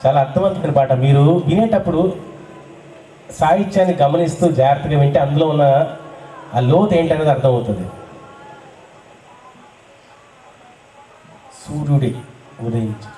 చాలా అర్థవంతమైన పాట. మీరు వినేటప్పుడు సాహిత్యాన్ని గమనిస్తూ జాగ్రత్తగా వింటే అందులో ఉన్న ఆ లోతు ఏంటనేది అర్థమవుతుంది. సూర్యుడి ఉదయించి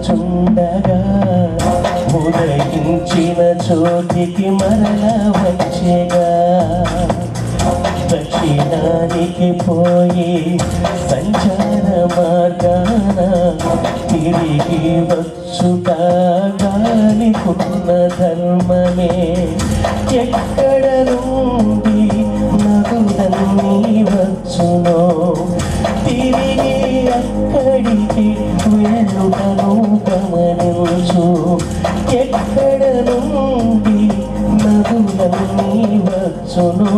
చుండగా ఉదయించిన చోటికి మరలా వచ్చేగా దక్షిణానికి పోయి సంచార మార్గాన తిరిగి వచ్చుట గాలికున్న ధర్మమే. ఎక్కడ నుండి నదులన్నీ వచ్చునో తిరిగి అక్కడికి వెళ్ళుటను గమనించు. ఎక్కడ నుండి నదులన్నీ వచ్చునో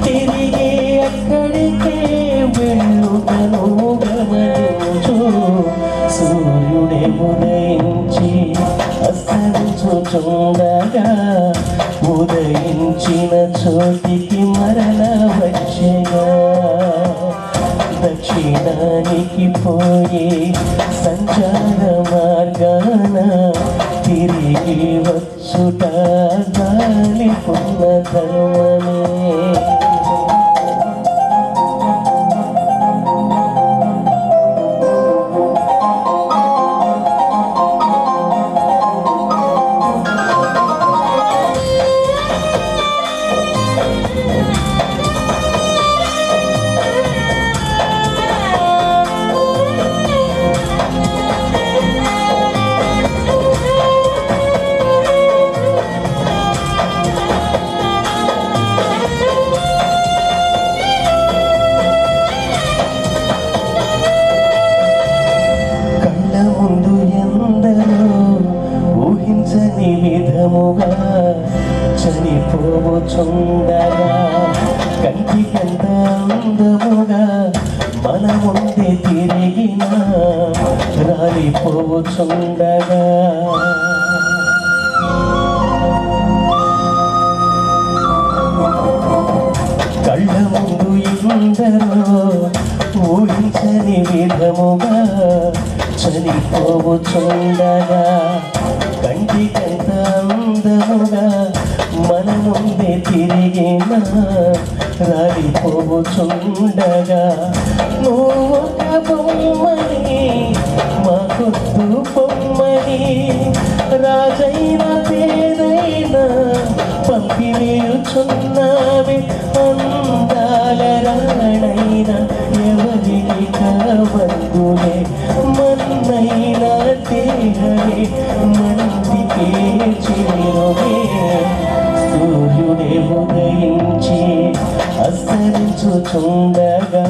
తిరిగి అక్కడికే వెళ్ళుటను గమనించు. సూర్యుడే ఉదయించి అస్తమించుచుండగా ఉదయించిన చోటికి మరల వచ్చేగా దక్షిణానికి పోయి సంచార మార్గాన తిరిగి వచ్చుట గాలికున్న ధర్మమే. ఊహించని విధముగా చనిపోవచుండగా కంటికంత అందముగా మన ముందే తిరిగిన రాలిపోవచుండగా కళ్ళ ముందు ఎందరో ఊహించని విధముగా చనిపోవచుండగా కంటికంత అందముగా మన ముందే తిరిగిన రాలిపోవచుండగా నువ్వు ఒక బొమ్మని మా కొద్దు బొమ్మని రాజైన పేరైనా పంపివేయుచున్నావి. అందాల రాణైనా ఎవరికి కావద్దులే మన్నైనా దేహమే మందికే చేరువే. సూర్యుడే ఉదయించి అస్తమించుచుండగా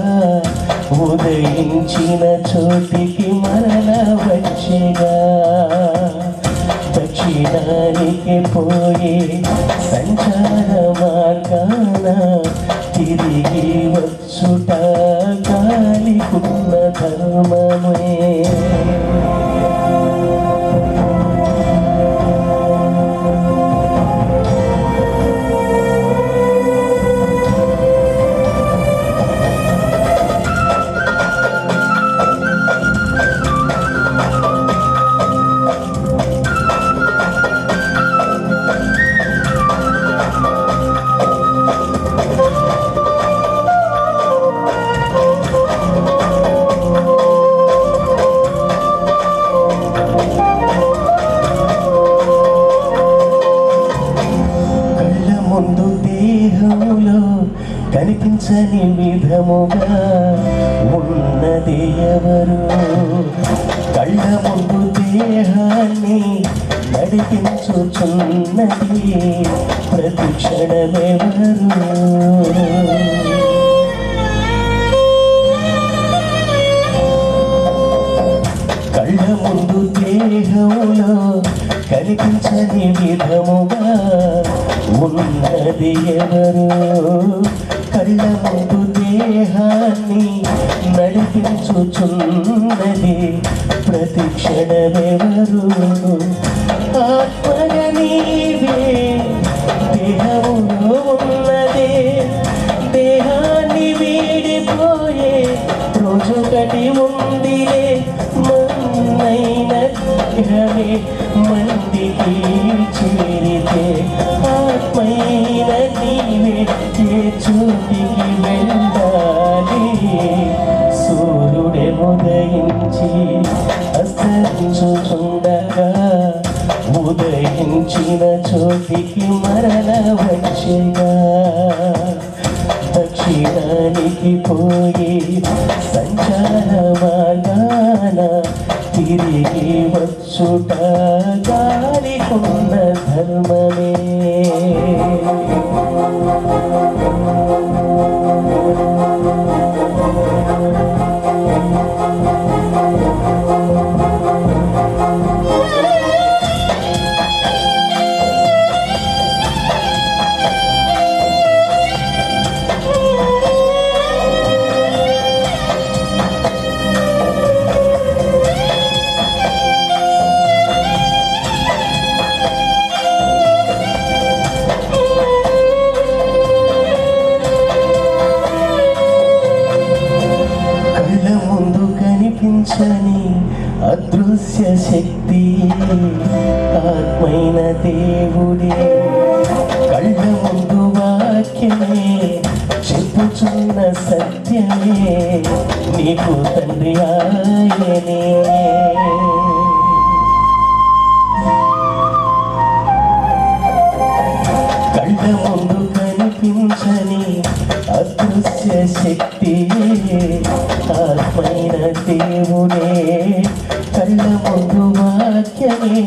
ఉదయించిన చోటికి మరల వచ్చేగా దక్షిణానికి పోయి సంచార మార్గాన తిరిగి వచ్చుట గాలికున్న ధర్మమే. కనిపించని విధముగా ఉన్నది ఎవరు? కళ్ళ ముందు దేహాన్ని నడిపించుచున్నది ప్రతి క్షణమెవరు. కళ్ళ ముందు దేహంలో కనిపించని విధముగా ఉన్నది ఎవరు? కళ్ళ ముందు దేహాన్ని నడిపించుచున్నది ప్రతి క్షణమెవరు? ఆత్మగా నీవే దేహములో ఉన్నదే, దేహాన్ని వీడిపోయే రోజుకటి ఉందిలే. మన్నైన దేహమే మందికి చేరితే ఆత్మైన నీవే ఏ చోటికి వెళ్ళాలి? సూర్యుడే ఉదయించి అస్తమించుచుండగా ఉదయించిన చోటికి మరల వచ్చేగా. దక్షిణానికి పోయి సంచార మార్గాన తిరిగి వచ్చుట గాలికున్న ధర్మమే. అదృశ్య శక్తి ఆత్మైన దేవుడే, కళ్ళ ముందు వాక్యమే చెప్పుచున్న సత్యమే నీకు తండ్రి ఆయనే. కళ్ళ ముందు కనిపించని అదృశ్య శక్తి ఆత్మైన దేవుడే, కళ్ళ ముందు వాక్యమే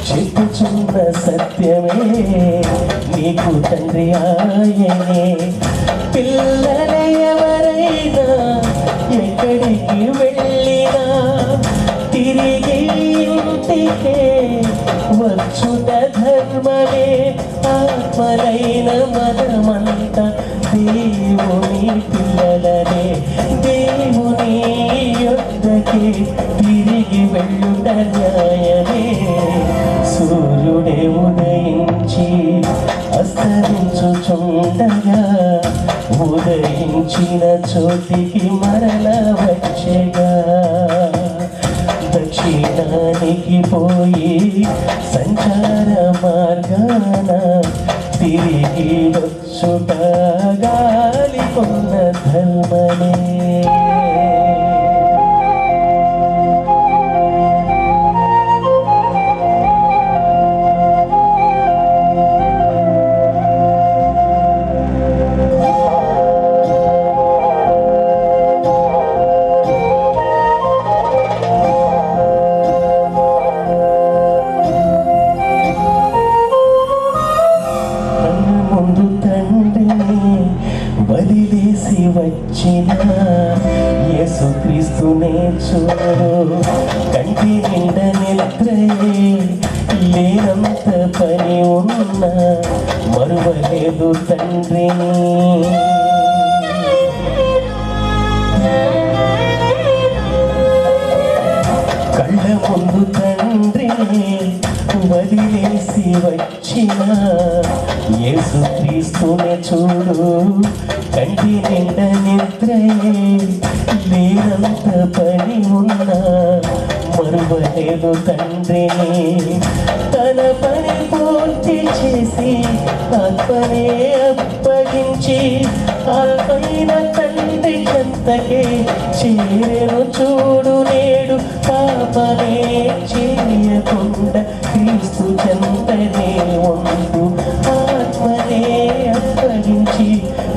చెప్పుచున్న సత్యమే నీకు తండ్రి ఆయనే. పిల్లల ఎవరైనా ఎక్కడికి వెళ్ళినా తిరిగి ఇంటికే వచ్చుట ధర్మమే. ఆత్మలైన మనమంతా దేవుని పిల్లలనే, దేవుని యొద్దకే తిరిగి వెళ్ళుట న్యాయమే. సూర్యుడే ఉదయించి అస్తమించుచుండగా ఉదయించిన చోటికి మరల వచ్చేగా. దక్షిణానికి పోయి సంచార మార్గాన తిరిగి వచ్చుట గాలికున్న ధర్మమే. వదిలేసి వచ్చిన యేసుక్రీస్తునే చూడు, కంటి నిండా నిద్రయే లేనంత పని ఉన్న మరువలేదు తండ్రిని. కళ్ళ ముందు తండ్రిని వదిలేసి వచ్చిన యేసుక్రీస్తునే చూడు, కంటి నిండా నిద్రయే లేనంత పని ఉన్న మరువలేదు తండ్రిని. తన పని పూర్తి చేసి ఆత్మనే అప్పగించి ఆత్మైన తండ్రి చెంతకే చేరెను చూడు. నేడు పాపమే చేయకుండా క్రీస్తు చెంతనే ఉండు. ఆత్మనే అప్పగించి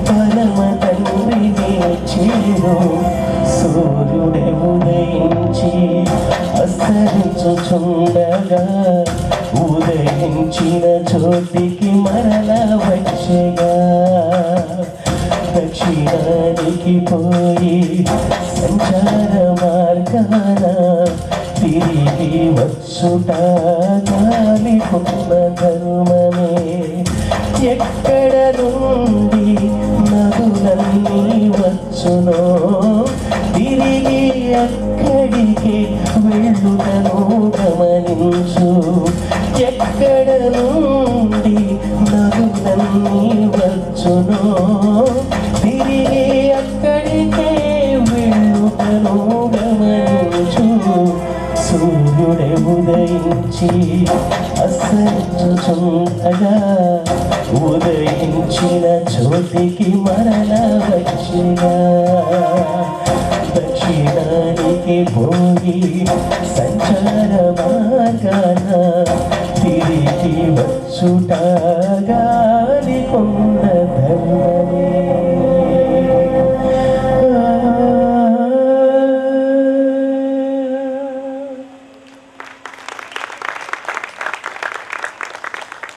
పరమ తండ్రినే చేరు. సూర్యుడే ఉదయించి అస్తమించుచుండగా ఎక్కడ నుండి నదులన్నీ వచ్చునో తిరిగి అక్కడికి వెళ్ళుటను గమనించు. ఎక్కడ నుండి నదులన్నీ వచ్చునో తిరిగి అక్కడికే వెళ్ళుటను గమనించు. సూర్యుడే ఉదయించి అస్తమించుచుండగా ఉదయించిన జ్యోతికి మరల వచ్చిగా దక్షిణానికి పోయి సంచార మార్గాన తిరిగి వచ్చుట గాలి కొండ